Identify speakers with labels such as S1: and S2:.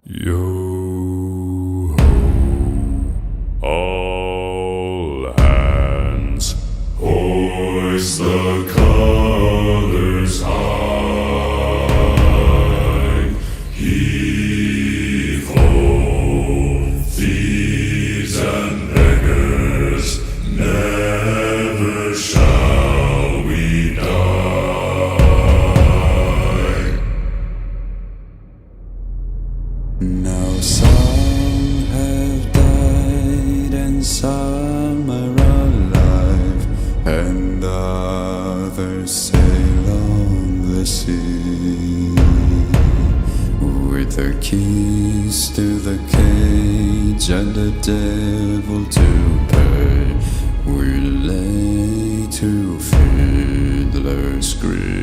S1: Yo ho, all hands, hoist the colors high. Heave ho, thieves and beggars, never shall we die. Now some have died and some are alive, and others sail on the sea. With the keys to the cage and the devil to pay, we lay to fiddler's grave.